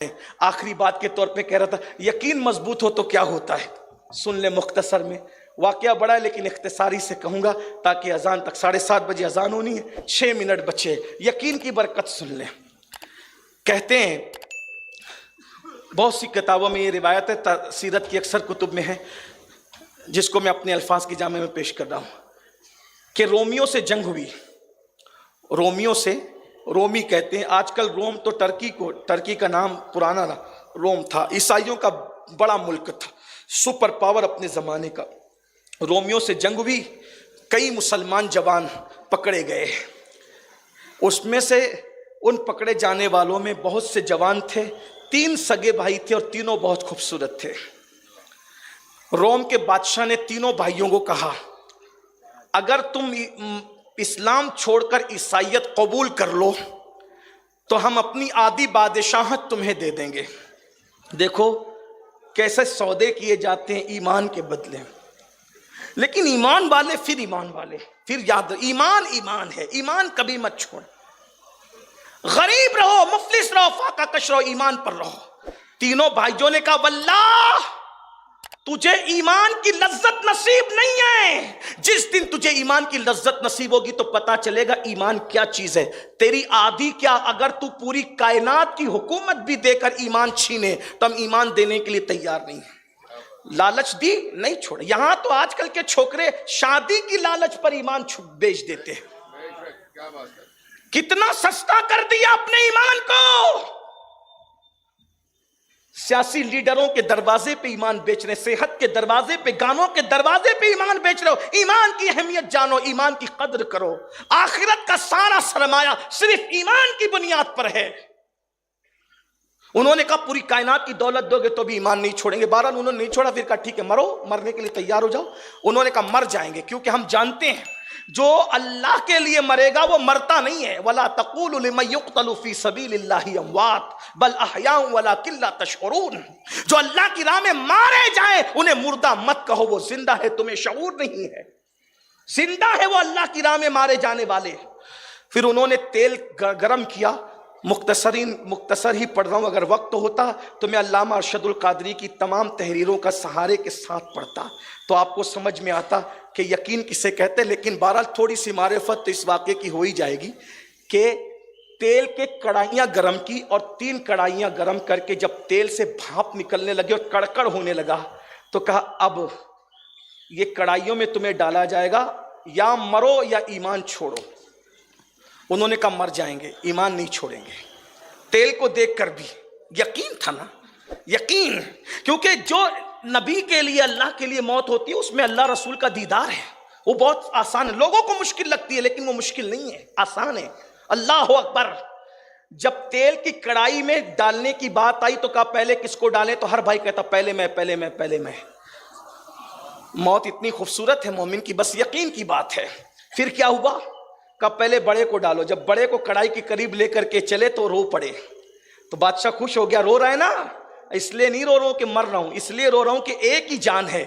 आखिरी बात के तौर पे कह रहा था, यकीन मजबूत हो तो क्या होता है, सुन ले मुख्तसर में। वाकया बड़ा है लेकिन इख्तिसारी से कहूंगा ताकि अजान तक, 7:30 बजे अजान होनी है, 6 मिनट बचे। यकीन की बरकत सुन ले। कहते हैं बहुत सी किताबों में ये रिवायत है, सीरत की अक्सर कुतुब में है, जिसको मैं अपने अल्फाज की जामे में पेश कर रहा हूं कि रोमियो से जंग हुई। रोमियो से, रोमी कहते हैं, आजकल रोम तो टर्की का नाम पुराना रोम था, ईसाइयों का बड़ा मुल्क था, सुपर पावर अपने ज़माने का। रोमियो से जंग हुई, कई मुसलमान जवान पकड़े गए। उसमें से उन पकड़े जाने वालों में बहुत से जवान थे, 3 सगे भाई थे और तीनों बहुत खूबसूरत थे। रोम के बादशाह ने तीनों भाइयों को कहा, अगर तुम इस्लाम छोड़कर ईसाइयत कबूल कर लो तो हम अपनी आधी बादशाहत तुम्हें दे देंगे। देखो कैसे सौदे किए जाते हैं ईमान के बदले। लेकिन ईमान वाले फिर याद, ईमान ईमान है, ईमान कभी मत छोड़। गरीब रहो, मुफलिस रहो, फाका कश रहो, ईमान पर रहो। तीनों भाइयों ने कहा, वल्लाह तुझे ईमान की लज्जत नसीब नहीं है। जिस दिन तुझे ईमान की लज्जत नसीब होगी तो पता चलेगा ईमान क्या चीज है। तेरी आधी क्या, अगर तू पूरी कायनात की हुकूमत भी देकर ईमान छीने तो हम ईमान देने के लिए तैयार नहीं है। लालच दी नहीं छोड़। यहां तो आजकल के छोकरे शादी की लालच पर ईमान बेच देते हैं। कितना सस्ता कर दिया अपने ईमान को। सियासी लीडरों के दरवाजे पे ईमान बेच रहे, सेहत के दरवाजे पे, गानों के दरवाजे पे ईमान बेच रहे हो। ईमान की अहमियत जानो, ईमान की कदर करो। आखिरत का सारा सरमाया सिर्फ ईमान की बुनियाद पर है। उन्होंने कहा पूरी कायनात की दौलत दोगे तो भी ईमान नहीं छोड़ेंगे। बहरहाल उन्होंने नहीं छोड़ा, फिर कहा ठीक है मरो, मरने के लिए तैयार हो जाओ। उन्होंने कहा मर जाएंगे, क्योंकि हम जानते हैं जो अल्लाह के लिए मरेगा वो मरता नहीं है। वला तक़ूलू लिमन युक़्तलू फ़ी सबीलिल्लाहि अमवात बल अहयाउ वलाकिन ला तशऊरून। जो अल्लाह की राह में मारे जाए उन्हें मुर्दा मत कहो, वो जिंदा है, तुम्हें शऊर नहीं है। जिंदा है वो अल्लाह की राह में मारे जाने वाले। फिर उन्होंने तेल गरम किया। मुख्तसर ही पढ़ रहा हूं, अगर वक्त होता तो मैं अल्लामा अरशदुल कादरी की तमाम तहरीरों का सहारे के साथ पढ़ता तो आपको समझ में आता कि यकीन किसे कहते। लेकिन बहरहाल थोड़ी सी मारिफत तो इस वाक़े की हो ही जाएगी कि तेल के कढ़ाइयाँ गरम की और 3 कढ़ाइयाँ गरम करके जब तेल से भाप निकलने लगे और कड़कड़ होने लगा तो कहा अब ये कढ़ाइयों में तुम्हें डाला जाएगा, या मरो या ईमान छोड़ो। उन्होंने कहा मर जाएंगे, ईमान नहीं छोड़ेंगे। तेल को देखकर भी यकीन था ना, यकीन, क्योंकि जो नबी के लिए, अल्लाह के लिए मौत होती है उसमें अल्लाह रसूल का दीदार है। वो बहुत आसान है, लोगों को मुश्किल लगती है लेकिन वो मुश्किल नहीं है, आसान है। अल्लाह अकबर। जब तेल की कढ़ाई में डालने की बात आई तो कहा पहले किसको डालें, तो हर भाई कहता पहले मैं। मौत इतनी खूबसूरत है मोमिन की, बस यकीन की बात है। फिर क्या हुआ, कहा पहले बड़े को डालो। जब बड़े को कढ़ाई के करीब लेकर के चले तो रो पड़े। तो बादशाह खुश हो गया, रो रहा है ना, इसलिए नहीं रो रहा हूं कि मर रहा हूं, इसलिए रो रहा हूं कि एक ही जान है,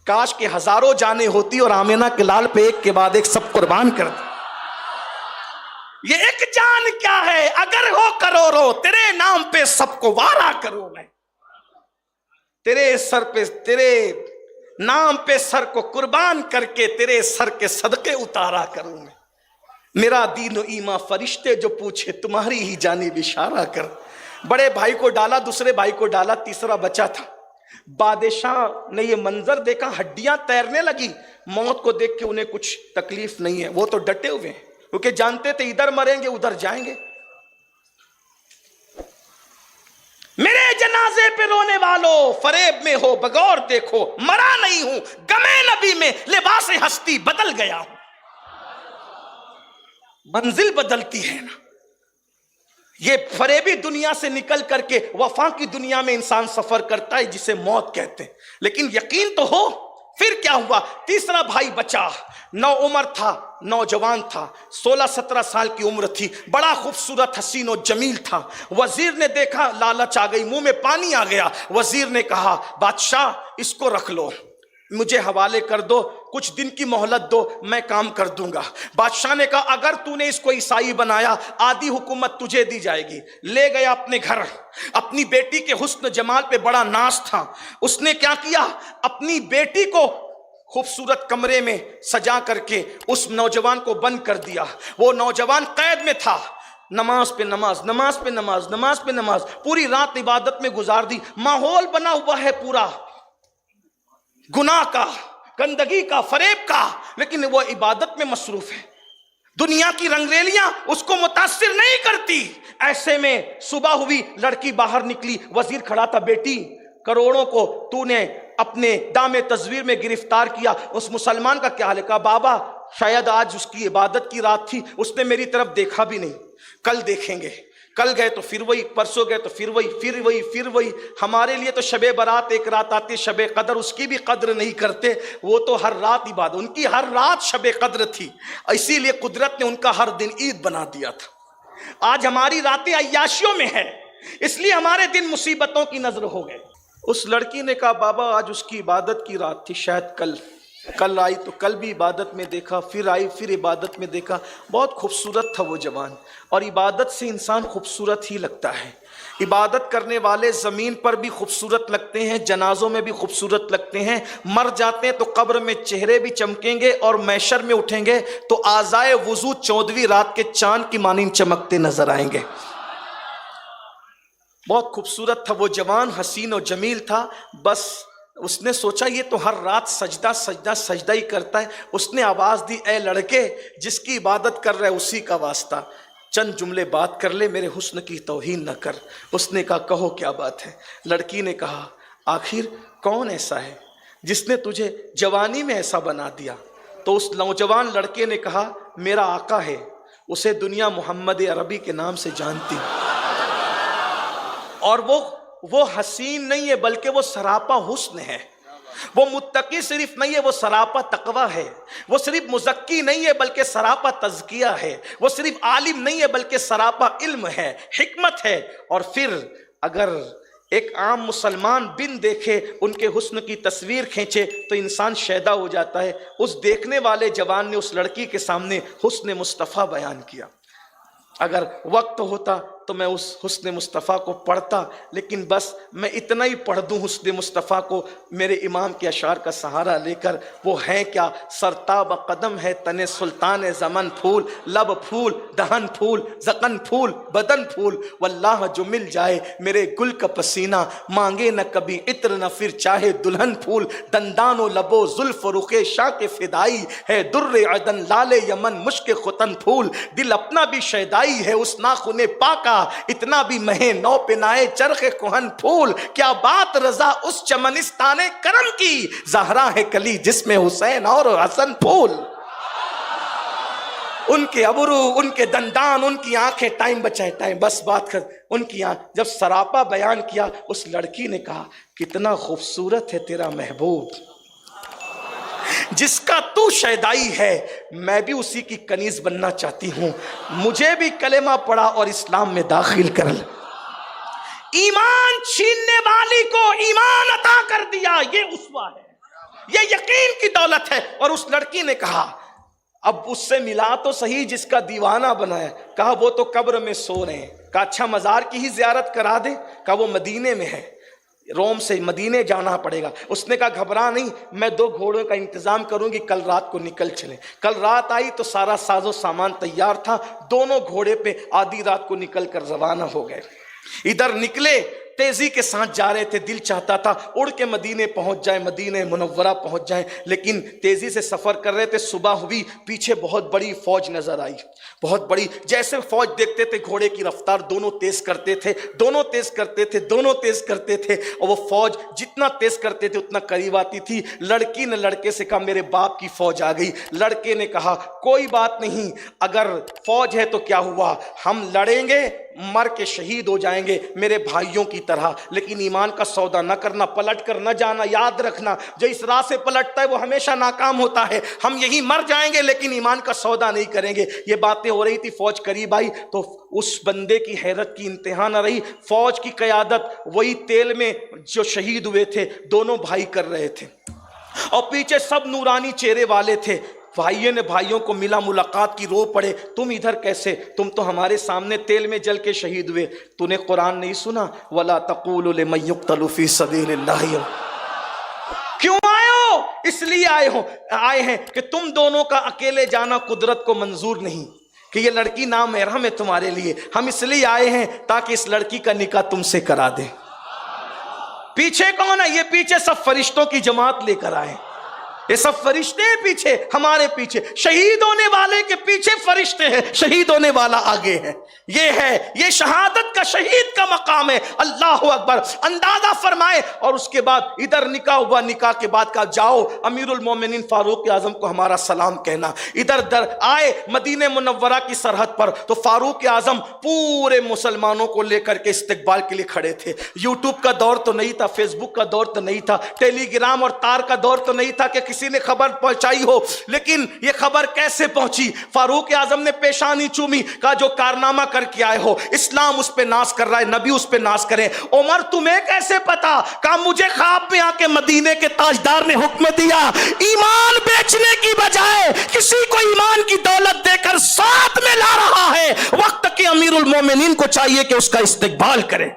काश के हजारों जानें होती और आमिना के लाल पे एक के बाद एक सब कुर्बान कर दे। ये एक जान क्या है, अगर हो करोड़ों, तेरे नाम पे सबको वारा करूं मैं। तेरे सर पे, तेरे नाम पे सर को कुर्बान करके तेरे सर के सदके उतारा करूं मैं। मेरा दीन ईमा फरिश्ते जो पूछे तुम्हारी ही जानिब इशारा कर। बड़े भाई को डाला, दूसरे भाई को डाला, तीसरा बचा था। बादशाह ने ये मंजर देखा, हड्डियां तैरने लगी। मौत को देख के उन्हें कुछ तकलीफ नहीं है, वो तो डटे हुए हैं क्योंकि जानते थे इधर मरेंगे उधर जाएंगे। मेरे जनाजे पे रोने वालों, फरेब में हो बगौर देखो, मरा नहीं हूं, गमे नबी में लिबास हस्ती बदल गया हूं। मंजिल बदलती है ना, ये फरेबी दुनिया से निकल करके वफा की दुनिया में इंसान सफर करता है जिसे मौत कहते हैं। लेकिन यकीन तो हो। फिर क्या हुआ, तीसरा भाई बचा, नौउमर था, नौजवान था, 16-17 साल की उम्र थी, बड़ा खूबसूरत हसीन और जमील था। वजीर ने देखा, लालच आ गई, मुंह में पानी आ गया। वजीर ने कहा बादशाह इसको रख लो। मुझे हवाले कर दो, कुछ दिन की मोहलत दो, मैं काम कर दूंगा। बादशाह ने कहा अगर तूने इसको ईसाई बनाया आधी हुकूमत तुझे दी जाएगी। ले गया अपने घर। अपनी बेटी के हुस्न जमाल पे बड़ा नाज था। उसने क्या किया, अपनी बेटी को खूबसूरत कमरे में सजा करके उस नौजवान को बंद कर दिया। वो नौजवान कैद में था। नमाज पे नमाज, नमाज पे नमाज, नमाज पे नमाज, पूरी रात इबादत में गुजार दी। माहौल बना हुआ है पूरा गुनाह का, गंदगी का, फरेब का, लेकिन वो इबादत में मसरूफ है। दुनिया की रंगरेलियां उसको मुतासिर नहीं करती। ऐसे में सुबह हुई, लड़की बाहर निकली, वजीर खड़ा था, बेटी करोड़ों को तूने अपने दामे तस्वीर में गिरफ्तार किया, उस मुसलमान का क्या हाल है? कहा बाबा शायद आज उसकी इबादत की रात थी, उसने मेरी तरफ देखा भी नहीं, कल देखेंगे। कल गए तो फिर वही, परसों गए तो फिर वही, फिर वही, फिर वही। हमारे लिए तो शबे बारात एक रात आती, शबे कदर उसकी भी कद्र नहीं करते। वो तो हर रात इबादत, उनकी हर रात शबे कद्र थी, इसीलिए कुदरत ने उनका हर दिन ईद बना दिया था। आज हमारी रातें अय्याशियों में है, इसलिए हमारे दिन मुसीबतों की नजर हो गए। उस लड़की ने कहा बाबा आज उसकी इबादत की रात थी, शायद कल आई तो कल भी इबादत में देखा, फिर आई फिर इबादत में देखा। बहुत खूबसूरत था वो जवान, और इबादत से इंसान खूबसूरत ही लगता है। इबादत करने वाले ज़मीन पर भी खूबसूरत लगते हैं, जनाजों में भी खूबसूरत लगते हैं। मर जाते हैं तो कब्र में चेहरे भी चमकेंगे, और मैशर में उठेंगे तो आज़ाए वुज़ू 14वीं रात के चांद की मानिंद चमकते नजर आएंगे। बहुत खूबसूरत था वो जवान, हसीन और जमील था। बस उसने सोचा ये तो हर रात सजदा सजदा सजदा ही करता है। उसने आवाज़ दी, ए लड़के जिसकी इबादत कर रहे उसी का वास्ता चंद जुमले बात कर ले, मेरे हुस्न की तौहीन न कर। उसने कहा कहो क्या बात है। लड़की ने कहा आखिर कौन ऐसा है जिसने तुझे जवानी में ऐसा बना दिया? तो उस नौजवान लड़के ने कहा मेरा आका है, उसे दुनिया मोहम्मद अरबी के नाम से जानती, और वो हसीन नहीं है बल्कि वो सरापा हुस्न है। वो मुत्तकी सिर्फ नहीं है, वो सरापा तकवा है। वो सिर्फ मुज़क्की नहीं है बल्कि सरापा तज़किया है। वो सिर्फ आलिम नहीं है बल्कि सरापा इल्म है, हिकमत है। और फिर अगर एक आम मुसलमान बिन देखे उनके हुस्न की तस्वीर खींचे तो इंसान शैदा हो जाता है। उस देखने वाले जवान ने उस लड़की के सामने हुस्न मुस्तफ़ा बयान किया। अगर वक्त होता तो मैं उस हुस्न मुस्तफ़ा को पढ़ता, लेकिन बस मैं इतना ही पढ़ दूँ हुस्न मुस्तफ़ा को मेरे इमाम के अशार का सहारा लेकर। वो है क्या, सरताब कदम है तने सुल्तान ज़मन फूल, लब फूल दहन फूल ज़क़न फूल बदन फूल, वल्लाह जो मिल जाए मेरे गुल का पसीना, मांगे न कभी इत्र न फिर चाहे दुल्हन फूल, दंदानो लबो जुल्फ रुखे शाह के फिदाई है, दुर्रे अदन लाले यमन मुश्क खुतन फूल, दिल अपना भी शैदाई है उस नाखुने पाका, इतना भी महे नौ पे नाए चरखे कुहन फूल, क्या बात रजा उस चमनिस्ताने करम की, ज़हरा है कली जिसमें हुसैन और हसन फूल। उनके अबरू, उनके दंदान, उनकी आंखें, टाइम बचाए टाइम, बस बात कर, उनकी आंख। जब सरापा बयान किया उस लड़की ने कहा कितना खूबसूरत है तेरा महबूब, जिसका तू शैदाई है मैं भी उसी की कनीज बनना चाहती हूं, मुझे भी कलेमा पढ़ा और इस्लाम में दाखिल कर। ईमान छीनने वाली को ईमान अता कर दिया, ये उसवा है, ये यकीन की दौलत है। और उस लड़की ने कहा अब उससे मिला तो सही जिसका दीवाना बनाया। कहा वो तो कब्र में सो रहे हैं। कहा अच्छा मजार की ही जियारत करा दे। कहा वो मदीने में है, रोम से मदीने जाना पड़ेगा। उसने कहा घबरा नहीं, मैं 2 घोड़ों का इंतजाम करूंगी, कल रात को निकल चले। कल रात आई तो सारा साजो सामान तैयार था, दोनों घोड़े पे आधी रात को निकल कर रवाना हो गए। इधर निकले, तेजी के साथ जा रहे थे, दिल चाहता था उड़ के मदीने पहुंच जाए, मदीने मुनव्वरा पहुंच जाए, लेकिन तेजी से सफर कर रहे थे। सुबह हुई, पीछे बहुत बड़ी फौज नजर आई, बहुत बड़ी। जैसे फौज देखते थे घोड़े की रफ्तार दोनों तेज करते थे, दोनों तेज करते थे, दोनों तेज करते थे, और वो फौज जितना तेज करते थे उतना करीब आती थी। लड़की ने लड़के से कहा मेरे बाप की फौज आ गई। लड़के ने कहा कोई बात नहीं, अगर फौज है तो क्या हुआ, हम लड़ेंगे, मर के शहीद हो जाएंगे मेरे भाइयों की तरह, लेकिन ईमान का सौदा न करना, पलट कर न जाना। याद रखना जो इस राह से पलटता है वो हमेशा नाकाम होता है। हम यही मर जाएंगे लेकिन ईमान का सौदा नहीं करेंगे। ये बातें हो रही थी, फौज करीब आई तो उस बंदे की हैरत की इंतहा न रही। फौज की क़यादत वही तेल में जो शहीद हुए थे दोनों भाई कर रहे थे। اور پیچھے سب نورانی چہرے والے تھے. بھائیوں نے بھائیوں کو ملا, ملاقات کی, رو پڑے, تم ادھر کیسے؟ تم تو ہمارے سامنے تیل میں جل کے شہید ہوئے. تو نے قرآن نہیں سنا؟ وَلَا تَقُولُوا لِمَن يُقْتَلُ فِي سَبِيلِ اللَّهِ. کیوں آئے ہو؟ اس لیے آئے ہیں کہ تم دونوں کا اکیلے جانا قدرت کو منظور نہیں, کہ یہ لڑکی نامحرم ہے تمہارے لیے. ہم اس لیے آئے ہیں تاکہ اس لڑکی کا نکاح تم سے کرا دیں. پیچھے کون ہے؟ یہ پیچھے سب فرشتوں کی جماعت لے کر آئے. یہ سب فرشتے ہیں پیچھے, ہمارے پیچھے. شہید ہونے والے کے پیچھے فرشتے ہیں, شہید ہونے والا آگے ہے. یہ شہادت کا, شہید کا مقام ہے. اللہ اکبر. اندازہ فرمائے. اور اس کے بعد ادھر نکاح ہوا, نکاح کے بعد کہا جاؤ امیر المومنین فاروق اعظم کو ہمارا سلام کہنا. ادھر آئے مدینہ منورہ کی سرحد پر, تو فاروق اعظم پورے مسلمانوں کو لے کر کے استقبال کے لیے کھڑے تھے. یوٹیوب کا دور تو نہیں تھا, فیس بک کا دور تو نہیں تھا, ٹیلی گرام اور تار کا دور تو نہیں تھا کہ کسی نے خبر پہنچائی ہو. لیکن یہ خبر کیسے پہنچی؟ فاروق اعظم نے پیشانی چومی, کہا جو کارنامہ کر کے آئے ہو اسلام اس پہ ناز کر رہا ہے, نبی اس پہ ناز کریں. عمر تمہیں کیسے پتا؟ کہا مجھے خواب میں آ کے مدینے کے تاجدار نے حکم دیا, ایمان بیچنے کی بجائے کسی کو ایمان کی دولت دے کر ساتھ میں لا رہا ہے, وقت کے امیر المومنین کو چاہیے کہ اس کا استقبال کرے.